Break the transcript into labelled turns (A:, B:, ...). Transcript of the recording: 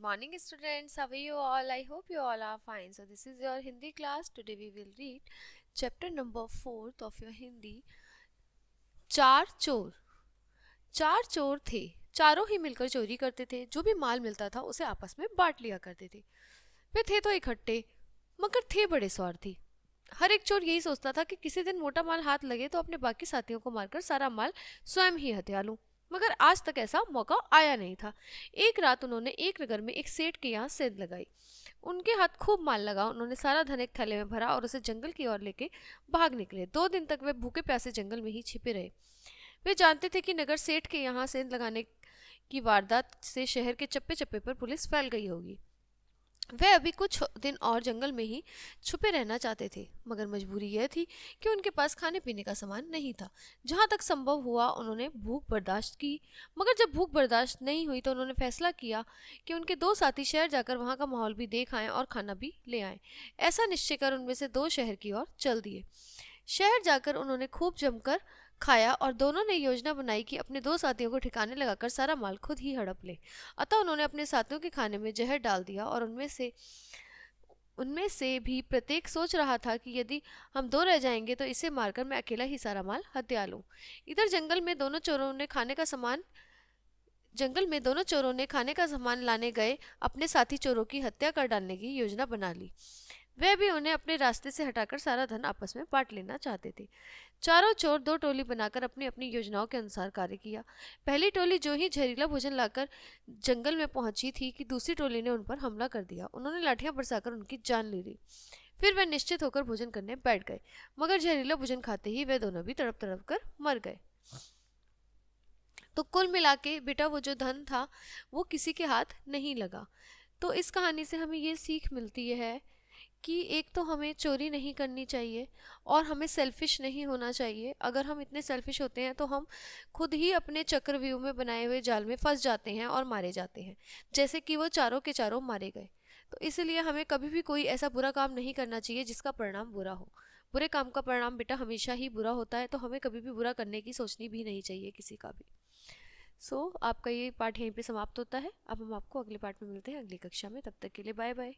A: morning, students. How are you all? I hope you all are fine. So, this is your Hindi class. Today, we will read chapter number 4th of your Hindi. चार चोर। चार चोर थे, चारों ही मिलकर चोरी करते थे। जो भी माल मिलता था उसे आपस में बांट लिया करते थे। वे थे तो इकट्ठे, मगर थे बड़े स्वार्थी। हर एक चोर यही सोचता था कि किसी दिन मोटा माल हाथ लगे तो अपने बाकी साथियों को मारकर सारा माल स्वयं ही हथिया लूं। मगर आज तक ऐसा मौका आया नहीं था। एक रात उन्होंने एक नगर में एक सेठ के यहाँ सेंध लगाई। उनके हाथ खूब माल लगा। उन्होंने सारा धन एक थैले में भरा और उसे जंगल की ओर लेके भाग निकले। 2 दिन तक वे भूखे प्यासे जंगल में ही छिपे रहे। वे जानते थे कि नगर सेठ के यहाँ सेंध लगाने की वारदात से शहर के चप्पे चप्पे पर पुलिस फैल गई होगी। वे अभी कुछ दिन और जंगल में ही छुपे रहना चाहते थे, मगर मजबूरी यह थी कि उनके पास खाने पीने का सामान नहीं था। जहाँ तक संभव हुआ उन्होंने भूख बर्दाश्त की, मगर जब भूख बर्दाश्त नहीं हुई तो उन्होंने फैसला किया कि उनके 2 साथी शहर जाकर वहाँ का माहौल भी देख आएं और खाना भी ले आएं। ऐसा निश्चय कर उनमें से 2 शहर की ओर चल दिए। शहर जाकर उन्होंने खूब जमकर खाया और दोनों ने योजना बनाई कि अपने 2 साथियों को ठिकाने लगाकर सारा माल खुद ही हड़प ले। अतः उन्होंने अपने साथियों के खाने में जहर डाल दिया और उनमें से भी प्रत्येक सोच रहा था कि यदि हम 2 रह जाएंगे तो इसे मारकर मैं अकेला ही सारा माल हत्या लूं। इधर जंगल में दोनों चोरों ने खाने का सामान लाने गए अपने साथी चोरों की हत्या कर डालने की योजना बना ली। वे भी उन्हें अपने रास्ते से हटाकर सारा धन आपस में बांट लेना चाहते थे। चारों चोर 2 टोली बनाकर अपनी अपनी योजनाओं के अनुसार कार्य किया। पहली टोली जो ही जहरीला भोजन लाकर जंगल में पहुंची थी कि दूसरी टोली ने उन पर हमला कर दिया। उन्होंने लाठियां बरसाकर उनकी जान ले ली। फिर वे निश्चित होकर भोजन करने बैठ गए, मगर जहरीला भोजन खाते ही वे दोनों भी तड़प तड़प कर मर गए। तो कुल मिला के बेटा वो जो धन था वो किसी के हाथ नहीं लगा। तो इस कहानी से हमें ये सीख मिलती है कि एक तो हमें चोरी नहीं करनी चाहिए और हमें सेल्फिश नहीं होना चाहिए। अगर हम इतने सेल्फिश होते हैं तो हम खुद ही अपने चक्रव्यूह में बनाए हुए जाल में फंस जाते हैं और मारे जाते हैं, जैसे कि वो चारों के चारों मारे गए। तो इसलिए हमें कभी भी कोई ऐसा बुरा काम नहीं करना चाहिए जिसका परिणाम बुरा हो। बुरे काम का परिणाम बेटा हमेशा ही बुरा होता है, तो हमें कभी भी बुरा करने की सोचनी भी नहीं चाहिए किसी का भी। आपका ये पार्ट यहीं पे समाप्त होता है। अब हम आपको अगले पार्ट में मिलते हैं अगली कक्षा में। तब तक के लिए बाय बाय।